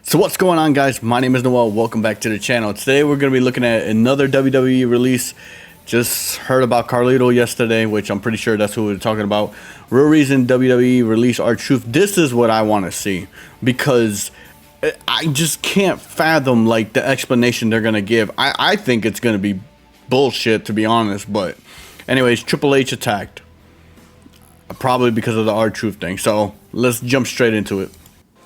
So what's going on, guys? My name is Noel. Welcome back to the channel. Today we're going to be looking at another WWE release. Just heard about Carlito yesterday, which I'm pretty sure that's who we're talking about. Real reason WWE release RTruth. This is what I want to see, because I just can't fathom like the explanation they're going to give. I think it's going to be bullshit, to be honest. But anyways, Triple H attacked. Probably because of the RTruth thing. So let's jump straight into it.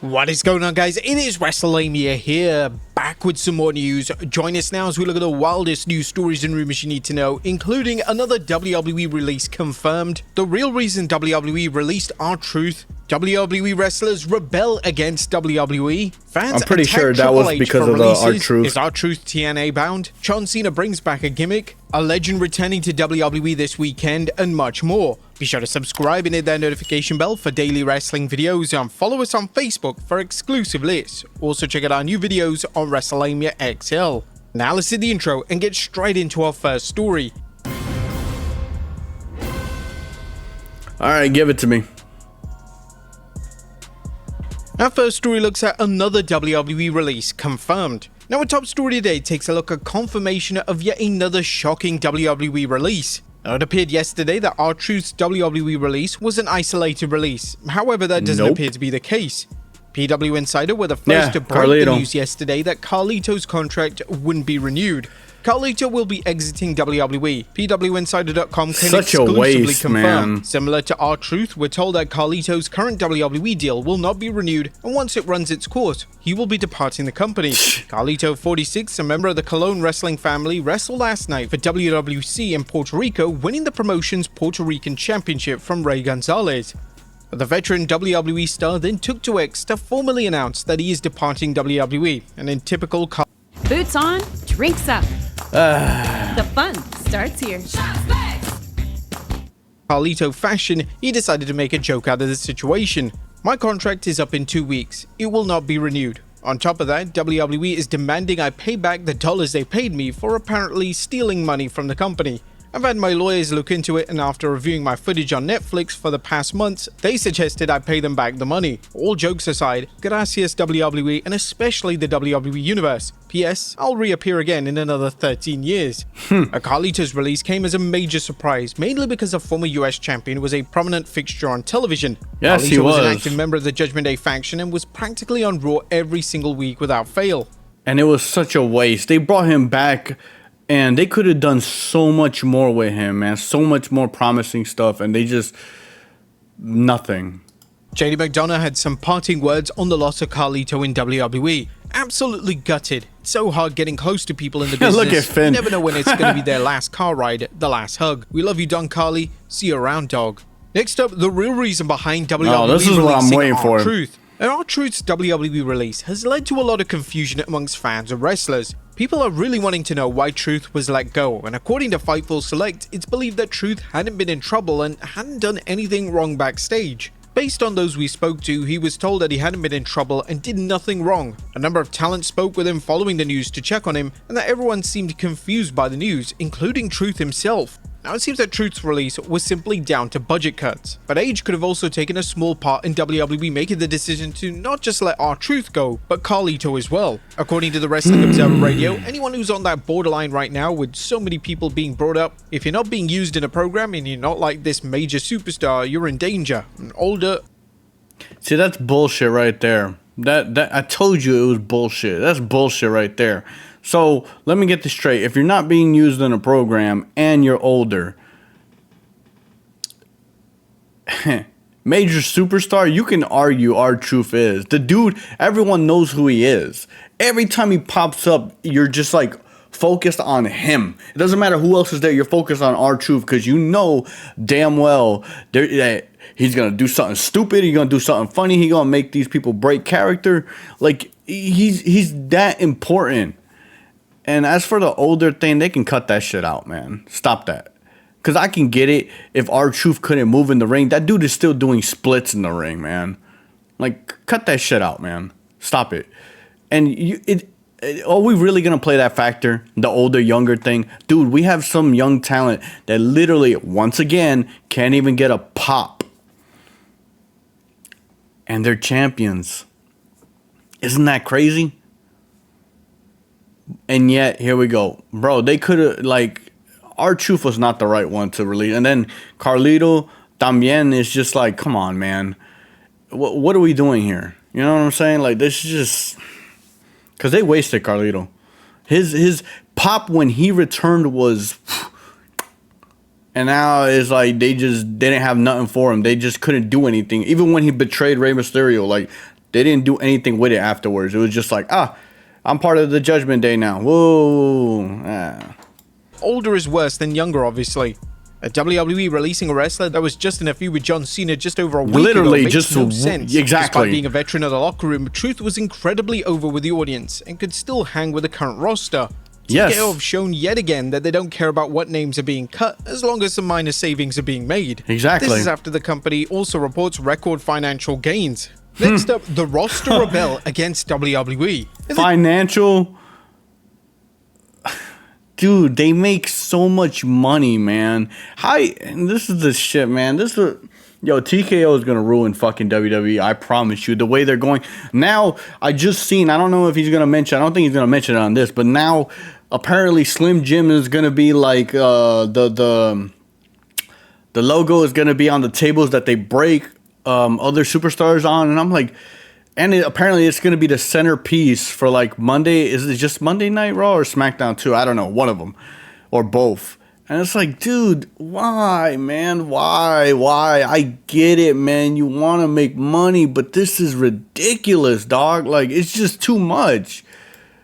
What is going on, guys? It is Wrestlelamia here, back with some more news. Join us now as we look at the wildest news stories and rumors you need to know, including another WWE release confirmed, the real reason WWE released RTruth, WWE wrestlers rebel against WWE, fans I'm pretty sure that was because of the RTruth. Is RTruth TNA bound? John Cena brings back a gimmick, a legend returning to WWE this weekend, and much more. Be sure to subscribe and hit that notification bell for daily wrestling videos, and follow us on Facebook for exclusive lists. Also check out our new videos on Wrestlelamia XL. Now let's hit the intro and get straight into our first story. Alright, give it to me. Our first story looks at another WWE release confirmed. Now, our top story today takes a look at confirmation of yet another shocking WWE release. Now, it appeared yesterday that RTruth's WWE release was an isolated release. However, that doesn't appear to be the case. PW Insider were the first to break the news yesterday that Carlito's contract wouldn't be renewed. Carlito will be exiting WWE. PWInsider.com can exclusively confirm. Man. Similar to RTruth, we're told that Carlito's current WWE deal will not be renewed, and once it runs its course, he will be departing the company. Carlito, 46, a member of the Cologne wrestling family, wrestled last night for WWC in Puerto Rico, winning the promotion's Puerto Rican Championship from Ray Gonzalez. The veteran WWE star then took to X to formally announce that he is departing WWE, and in typical Boots on, drinks up. The fun starts here. Carlito fashion, he decided to make a joke out of the situation. My contract is up in 2 weeks. It will not be renewed. On top of that, WWE is demanding I pay back the dollars they paid me for apparently stealing money from the company. I've had my lawyers look into it, and after reviewing my footage on Netflix for the past months, they suggested I pay them back the money. All jokes aside, gracias WWE, and especially the WWE Universe. P.S. I'll reappear again in another 13 years. Carlito's release came as a major surprise, mainly because a former US champion was a prominent fixture on television. Yes, Carlito he was an active member of the Judgment Day faction and was practically on Raw every single week without fail. And it was such a waste. They brought him back, and they could have done so much more with him, man. So much more promising stuff, and they just... nothing. JD McDonough had some parting words on the loss of Carlito in WWE. Absolutely gutted. It's so hard getting close to people in the business. Look at Finn. You never know when it's going to be their last car ride, the last hug. We love you, Don Carly. See you around, dog. Next up, the real reason behind WWE this is what I'm waiting for. RTruth. RTruth's WWE release has led to a lot of confusion amongst fans and wrestlers. People are really wanting to know why Truth was let go, and according to Fightful Select, it's believed that Truth hadn't been in trouble and hadn't done anything wrong backstage. Based on those we spoke to, he was told that he hadn't been in trouble and did nothing wrong. A number of talent spoke with him following the news to check on him, and that everyone seemed confused by the news, including Truth himself. Now, it seems that Truth's release was simply down to budget cuts, but age could have also taken a small part in WWE making the decision to not just let RTruth go, but Carlito as well. According to the Wrestling Observer Radio, anyone who's on that borderline right now with so many people being brought up, if you're not being used in a program and you're not like this major superstar, you're in danger. And older... See, that's bullshit right there. That I told you it was bullshit. That's bullshit right there. So let me get this straight. If you're not being used in a program and you're older, major superstar, you can argue RTruth is. The dude, everyone knows who he is. Every time he pops up, you're just like focused on him. It doesn't matter who else is there. You're focused on RTruth because you know damn well that he's going to do something stupid. He's going to do something funny. He's going to make these people break character. Like, he's that important. And as for the older thing, they can cut that shit out, man. Stop that. Because I can get it if RTruth couldn't move in the ring. That dude is still doing splits in the ring, man. Like, cut that shit out, man. Stop it. And are we really going to play that factor? The older, younger thing? Dude, we have some young talent that literally, once again, can't even get a pop. And they're champions. Isn't that crazy? And yet, here we go. Bro, they could have, like, RTruth was not the right one to release. And then Carlito también is just like, come on, man. What are we doing here? You know what I'm saying? Like, this is just... Because they wasted Carlito. His pop when he returned was... And now it's like they just didn't have nothing for him. They just couldn't do anything. Even when he betrayed Rey Mysterio, like, they didn't do anything with it afterwards. It was just like, I'm part of the Judgment Day now. Whoa. Older is worse than younger, obviously. A WWE releasing a wrestler that was just in a feud with John Cena just over a week literally ago just makes no sense. Exactly. Despite being a veteran of the locker room, Truth was incredibly over with the audience and could still hang with the current roster. Yes. TKO have shown yet again that they don't care about what names are being cut as long as some minor savings are being made. Exactly. This is after the company also reports record financial gains. Next up, the roster rebel against WWE. Financial... Dude, they make so much money, man. And this is the shit, man. TKO is gonna ruin fucking WWE. I promise you. The way they're going now, I just seen. I don't know if he's gonna mention. I don't think he's gonna mention it on this. But now, apparently, Slim Jim is gonna be like the logo is gonna be on the tables that they break other superstars on, and I'm like. And apparently it's going to be the centerpiece for like Monday. Is it just Monday Night Raw or SmackDown 2? I don't know. One of them. Or both. And it's like, dude, why, man? Why? I get it, man. You want to make money, but this is ridiculous, dog. Like, it's just too much.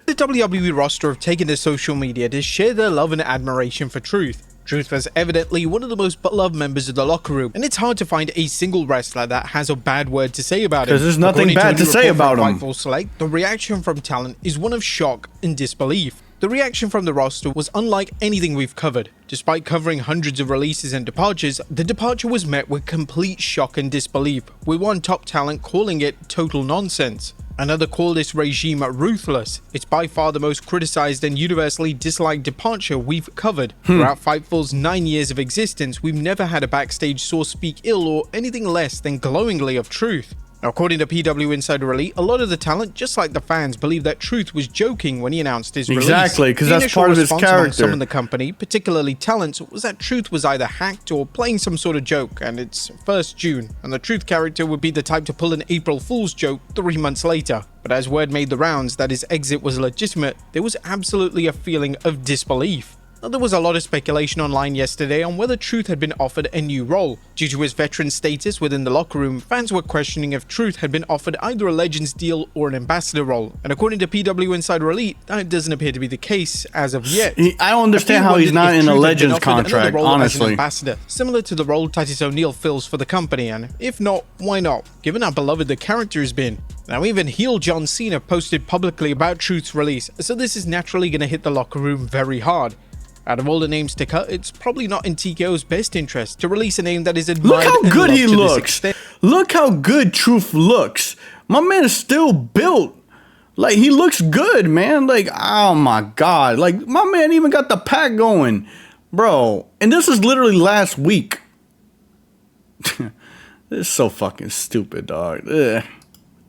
The WWE roster have taken to social media to share their love and admiration for Truth. Truth was evidently one of the most beloved members of the locker room, and it's hard to find a single wrestler that has a bad word to say about him. Because there's nothing bad to say about him. Fightful Select, the reaction from talent is one of shock and disbelief. The reaction from the roster was unlike anything we've covered. Despite covering hundreds of releases and departures, the departure was met with complete shock and disbelief, with one top talent calling it total nonsense. Another called this regime ruthless. It's by far the most criticized and universally disliked departure we've covered. Throughout Fightful's 9 years of existence, we've never had a backstage source speak ill or anything less than glowingly of Truth. Now, according to PW Insider Elite, a lot of the talent, just like the fans, believe that Truth was joking when he announced his release. Exactly, because that's part of his character. Some in the company, particularly talent, was that Truth was either hacked or playing some sort of joke, and it's 1st June, and the Truth character would be the type to pull an April Fool's joke 3 months later. But as word made the rounds that his exit was legitimate, there was absolutely a feeling of disbelief. Now, there was a lot of speculation online yesterday on whether Truth had been offered a new role. Due to his veteran status within the locker room, fans were questioning if Truth had been offered either a Legends deal or an ambassador role. And according to PW Insider Elite, that doesn't appear to be the case as of yet. I don't understand how he's not in a Legends contract, honestly. As an ambassador, similar to the role Titus O'Neil fills for the company, and if not, why not, given how beloved the character has been. Now, even heel John Cena posted publicly about Truth's release, so this is naturally going to hit the locker room very hard. Out of all the names to cut, it's probably not in TKO's best interest to release a name that is admired. Look how good he looks. Look how good Truth looks. My man is still built. Like, he looks good, man. Like, oh my God. Like, my man even got the pack going. Bro. And this is literally last week. This is so fucking stupid, dog. Ugh.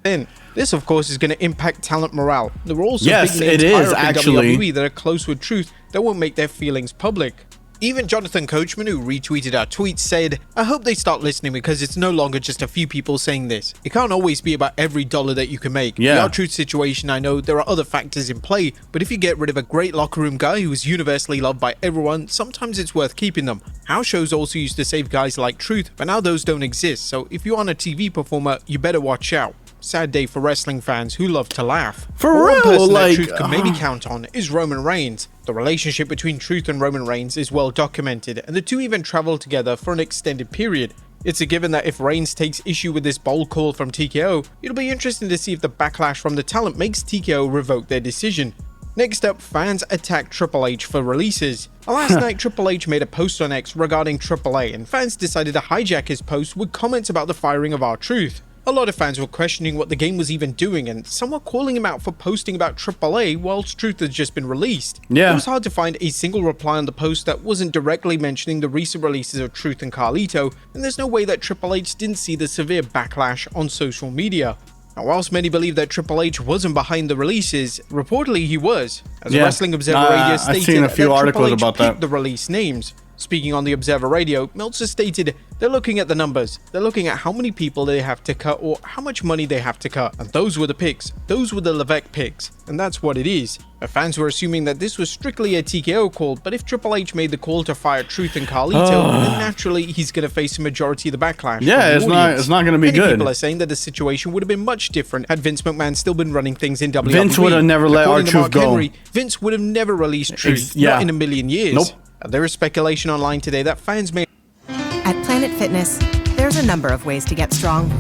Then, this of course is going to impact talent morale. There are also yes, big names it is, higher up in actually. WWE that are close with Truth that won't make their feelings public. Even Jonathan Coachman, who retweeted our tweet, said, "I hope they start listening because it's no longer just a few people saying this. It can't always be about every dollar that you can make. Yeah. The R-Truth situation, I know there are other factors in play, but if you get rid of a great locker room guy who is universally loved by everyone, sometimes it's worth keeping them. House shows also used to save guys like Truth, but now those don't exist, so if you aren't a TV performer, you better watch out." Sad day for wrestling fans who love to laugh. For One real, person like, that Truth can maybe count on is Roman Reigns. The relationship between Truth and Roman Reigns is well documented, and the two even traveled together for an extended period. It's a given that if Reigns takes issue with this bold call from TKO, it'll be interesting to see if the backlash from the talent makes TKO revoke their decision. Next up, fans attack Triple H for releases. Last night, Triple H made a post on X regarding AAA, and fans decided to hijack his post with comments about the firing of R-Truth. A lot of fans were questioning what the game was even doing, and some were calling him out for posting about AAA whilst Truth had just been released. Yeah. It was hard to find a single reply on the post that wasn't directly mentioning the recent releases of Truth and Carlito, and there's no way that Triple H didn't see the severe backlash on social media. Now, whilst many believe that Triple H wasn't behind the releases, reportedly he was, as Wrestling Observer Radio stated I've seen a few that articles Triple H about picked that. the release names. Speaking on the Observer Radio, Meltzer stated they're looking at the numbers, they're looking at how many people they have to cut or how much money they have to cut, and those were the picks, those were the Levesque picks, and that's what it is. The fans were assuming that this was strictly a TKO call, but if Triple H made the call to fire Truth and Carlito, then naturally he's going to face a majority of the backlash. Yeah, from the audience. it's not going to be Many good. people are saying that the situation would have been much different had Vince McMahon still been running things in WWE. Vince would have never let According to R-Truth Mark go. Henry, Vince would have never released Truth, not in a million years. Nope. There is speculation online today that fans may At Planet Fitness, there's a number of ways to get strong,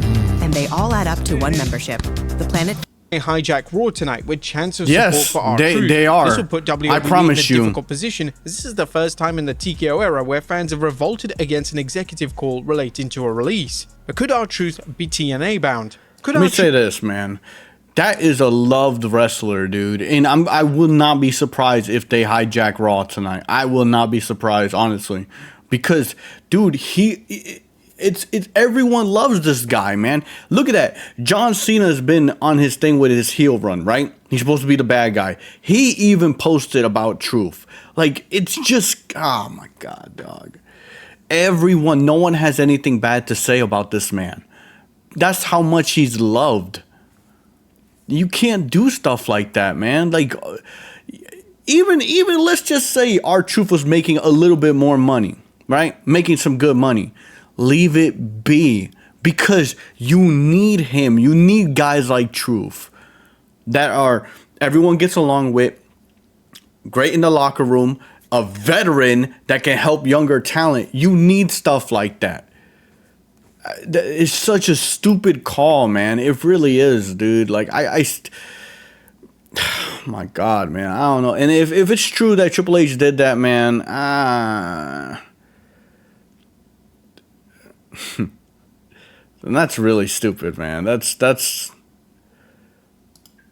and they all add up to one membership. The Planet hijack Raw tonight with chance of support Yes, for R-Truth. they are. This will put WWE I promise in a you. difficult position, as this is the first time in the TKO era where fans have revolted against an executive call relating to a release. But could R-Truth be TNA bound? Let me say this, man. That is a loved wrestler, dude. And I will not be surprised if they hijack Raw tonight. I will not be surprised, honestly. Because, dude, it's everyone loves this guy, man. Look at that. John Cena's been on his thing with his heel run, right? He's supposed to be the bad guy. He even posted about Truth. Like, it's just, oh my God, dog. Everyone, no one has anything bad to say about this man. That's how much he's loved. You can't do stuff like that, man. Like, even let's just say R-Truth was making a little bit more money, right? Making some good money. Leave it be. Because you need him. You need guys like Truth that are, everyone gets along with, great in the locker room, a veteran that can help younger talent. You need stuff like that. It's such a stupid call, man. It really is, dude. Like, my God, man. I don't know. And if it's true that Triple H did that, man, then that's really stupid, man. That's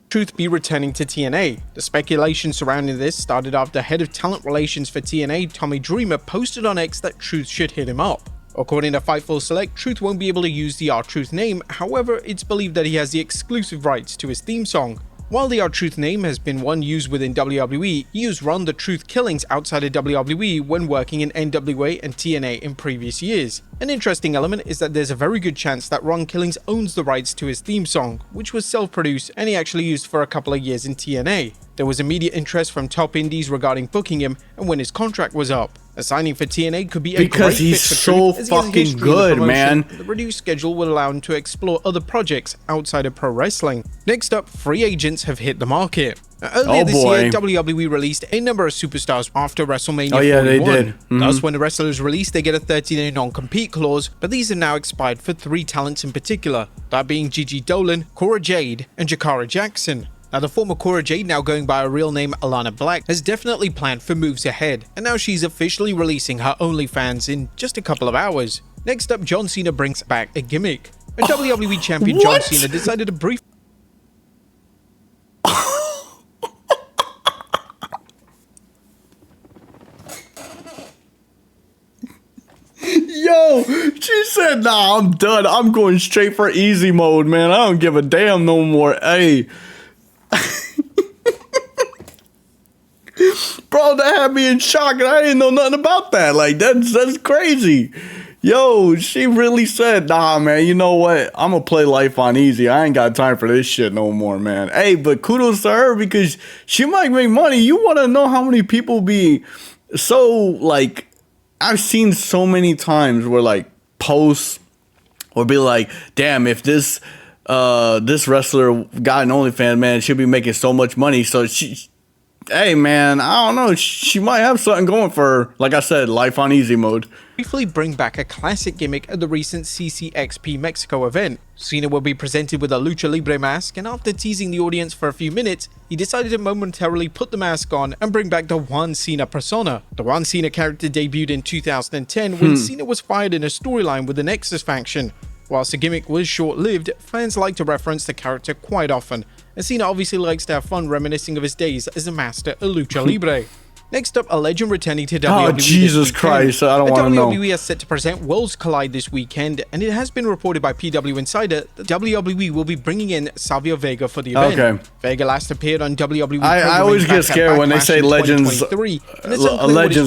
Truth be returning to TNA. The speculation surrounding this started after head of talent relations for TNA, Tommy Dreamer, posted on X that Truth should hit him up. According to Fightful Select, Truth won't be able to use the R-Truth name, however, it's believed that he has the exclusive rights to his theme song. While the R-Truth name has been one used within WWE, he used Ron the Truth Killings outside of WWE when working in NWA and TNA in previous years. An interesting element is that there's a very good chance that Ron Killings owns the rights to his theme song, which was self-produced and he actually used for a couple of years in TNA. There was immediate interest from top indies regarding booking him and when his contract was up. A signing for TNA could be a because great he's fit for so Truth, as he has a fucking history in the good, promotion. man. The reduced schedule will allow him to explore other projects outside of pro wrestling. Next up, free agents have hit the market. Earlier this year, WWE released a number of superstars after WrestleMania 41. Oh yeah, they did. Mm-hmm. Thus, when the wrestlers release, they get a 30-day non-compete clause, but these have now expired for 3 talents in particular, that being Gigi Dolan, Cora Jade, and Jakara Jackson. Now, the former Cora Jade, now going by her real name Alana Black, has definitely planned for moves ahead, and now she's officially releasing her OnlyFans in just a couple of hours. Next up, John Cena brings back a gimmick. When WWE Champion John Cena decided to brief Yo, she said, nah, I'm done. I'm going straight for easy mode, man. I don't give a damn no more. Hey. Bro, that had me in shock, and I didn't know nothing about that. Like, that's crazy. Yo, she really said, nah, man, you know what? I'm going to play life on easy. I ain't got time for this shit no more, man. Hey, but kudos to her because she might make money. You want to know how many people be so, like, I've seen so many times where, like, posts or be like, damn, if this wrestler got an OnlyFans, man, she'll be making so much money. So hey, man, I don't know. She might have something going for her. Like I said, life on easy mode. Briefly bring back a classic gimmick at the recent CCXP Mexico event. Cena will be presented with a Lucha Libre mask, and after teasing the audience for a few minutes, he decided to momentarily put the mask on and bring back the Juan Cena persona. The Juan Cena character debuted in 2010 when Cena was fired in a storyline with the Nexus faction. Whilst the gimmick was short-lived, fans like to reference the character quite often, and Cena obviously likes to have fun reminiscing of his days as a master of Lucha Libre. Next up, a legend returning to WWE. Oh, Jesus Christ, I don't want to know. WWE is set to present Worlds Collide this weekend, and it has been reported by PW Insider that WWE will be bringing in Savio Vega for the event. Okay. Vega last appeared on WWE. I always get scared when they say legends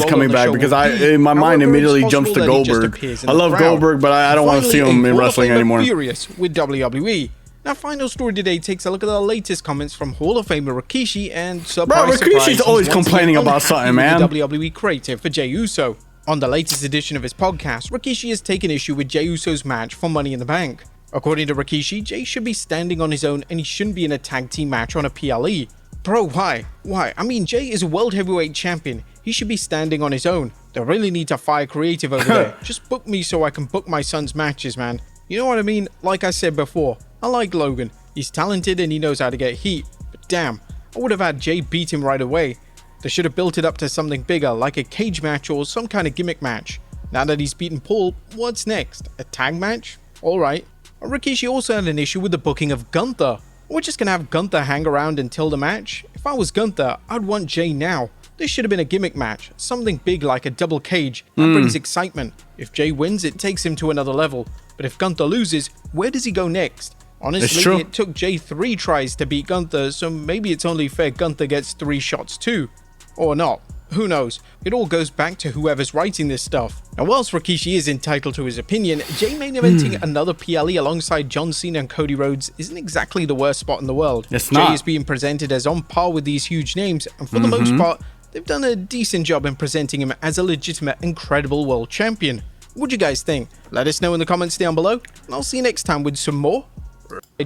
coming back, because in my mind immediately jumps to Goldberg. I love Goldberg, but I don't want to see him in wrestling anymore. Furious with WWE. Our final story today takes a look at the latest comments from Hall of Famer Rikishi, and Rikishi's always complaining about something, man. WWE creative for Jey Uso. On the latest edition of his podcast, Rikishi has taken issue with Jey Uso's match for Money in the Bank. According to Rikishi, Jey should be standing on his own and he shouldn't be in a tag team match on a PLE. Bro, why? Why? I mean, Jey is a world heavyweight champion. He should be standing on his own. They really need to fire creative over there. Just book me so I can book my son's matches, man. You know what I mean? Like I said before, I like Logan. He's talented and he knows how to get heat. But damn, I would have had Jey beat him right away. They should have built it up to something bigger, like a cage match or some kind of gimmick match. Now that he's beaten Paul, what's next? A tag match? Alright. Rikishi also had an issue with the booking of Gunther. We're just gonna have Gunther hang around until the match? If I was Gunther, I'd want Jey now. This should have been a gimmick match, something big like a double cage. That brings excitement. If Jey wins, it takes him to another level. But if Gunther loses, where does he go next? Honestly, it took Jey 3 tries to beat Gunther, so maybe it's only fair Gunther gets 3 shots too. Or not. Who knows? It all goes back to whoever's writing this stuff. Now, whilst Rikishi is entitled to his opinion, Jey main eventing another PLE alongside John Cena and Cody Rhodes isn't exactly the worst spot in the world. It's not. Jey is being presented as on par with these huge names, and for the most part, they've done a decent job in presenting him as a legitimate, incredible world champion. What do you guys think? Let us know in the comments down below, and I'll see you next time with some more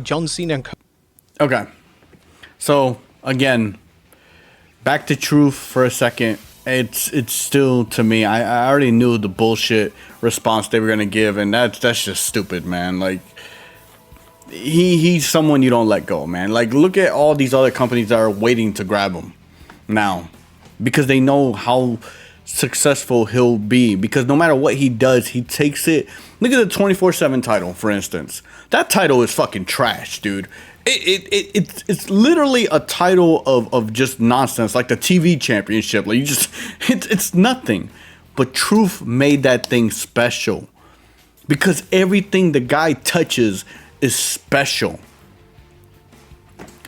John Cena and Cody. Okay. So, again, back to truth for a second. It's still, to me, I already knew the bullshit response they were gonna give, and that's just stupid, man. Like, he's someone you don't let go, man. Like, look at all these other companies that are waiting to grab him now, because they know how successful he'll be, because no matter what he does, he takes it. Look at the 24/7 title, for instance. That title is fucking trash, dude. It's literally a title of just nonsense, like the TV championship. Like, you just, it's nothing. But Truth made that thing special, because everything the guy touches is special.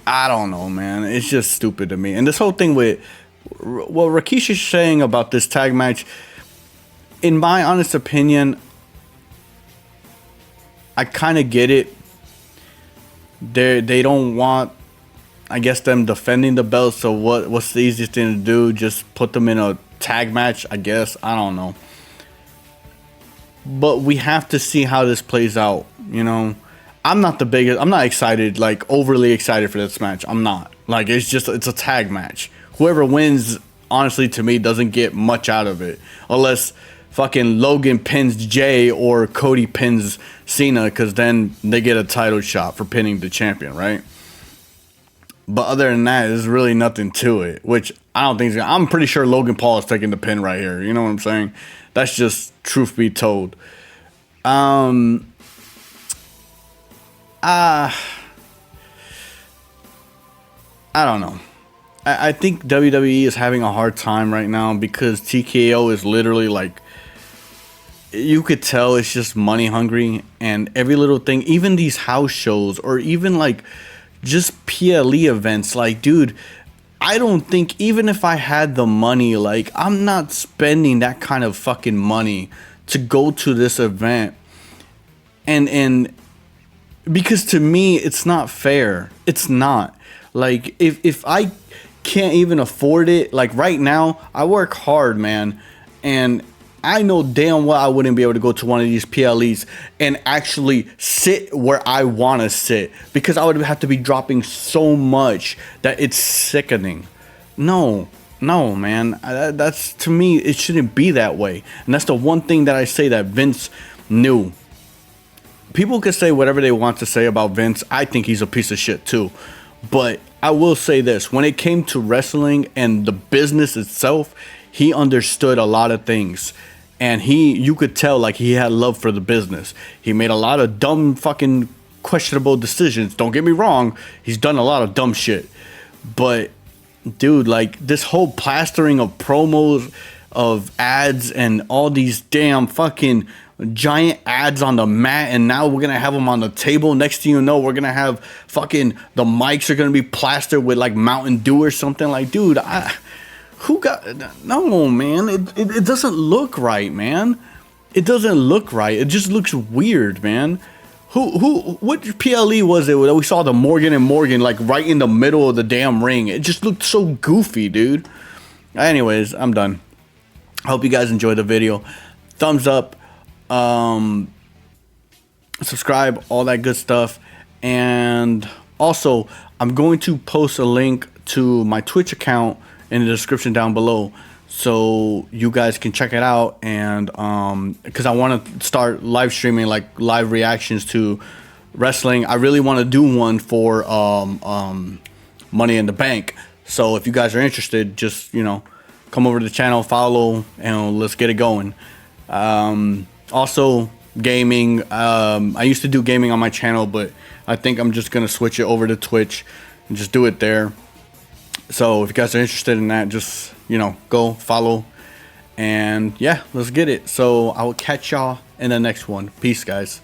I don't know, man. It's just stupid to me. And this whole thing with what Rikishi's saying about this tag match, in my honest opinion, I kind of get it. They don't want, I guess, them defending the belt. So what's the easiest thing to do? Just put them in a tag match, I guess. I don't know. But we have to see how this plays out, you know. I'm not excited, like overly excited for this match. I'm not. Like, it's a tag match. Whoever wins, honestly, to me, doesn't get much out of it. Unless fucking Logan pins Jey or Cody pins Cena, because then they get a title shot for pinning the champion, right? But other than that, there's really nothing to it. Which I don't think I'm pretty sure Logan Paul is taking the pin right here. You know what I'm saying? That's just truth be told. I don't know. I think WWE is having a hard time right now, because TKO is literally like, you could tell it's just money hungry, and every little thing, even these house shows or even like just PLE events, like, dude, I don't think, even if I had the money, like, I'm not spending that kind of fucking money to go to this event. And because to me, it's not fair. It's not. Like, if I can't even afford it, like right now, I work hard, man, and I know damn well I wouldn't be able to go to one of these PLEs and actually sit where I want to sit, because I would have to be dropping so much that it's sickening. No, man. That's, to me, it shouldn't be that way. And that's the one thing that I say that Vince knew. People can say whatever they want to say about Vince. I think he's a piece of shit too. But I will say this. When it came to wrestling and the business itself, he understood a lot of things. And you could tell, like, he had love for the business. He made a lot of dumb fucking questionable decisions. Don't get me wrong. He's done a lot of dumb shit. But dude, like this whole plastering of promos, of ads, and all these damn fucking giant ads on the mat, and now we're gonna have them on the table. Next thing you know, we're gonna have fucking the mics are gonna be plastered with like Mountain Dew or something. Like, dude, no, man, it doesn't look right, man. It doesn't look right. It just looks weird, man. What PLE was it that we saw the Morgan and Morgan like right in the middle of the damn ring? It just looked so goofy, dude. Anyways, I'm done. I hope you guys enjoyed the video. Thumbs up, subscribe, all that good stuff. And also, I'm going to post a link to my Twitch account in the description down below, so you guys can check it out. And because I want to start live streaming, like live reactions to wrestling. I really want to do one for Money in the Bank. So if you guys are interested, just, you know, come over to the channel, follow, and let's get it going. Also, gaming. I used to do gaming on my channel, but I think I'm just gonna switch it over to Twitch and just do it there. So if you guys are interested in that, just, you know, go follow, and yeah, let's get it. So I will catch y'all in the next one. Peace, guys.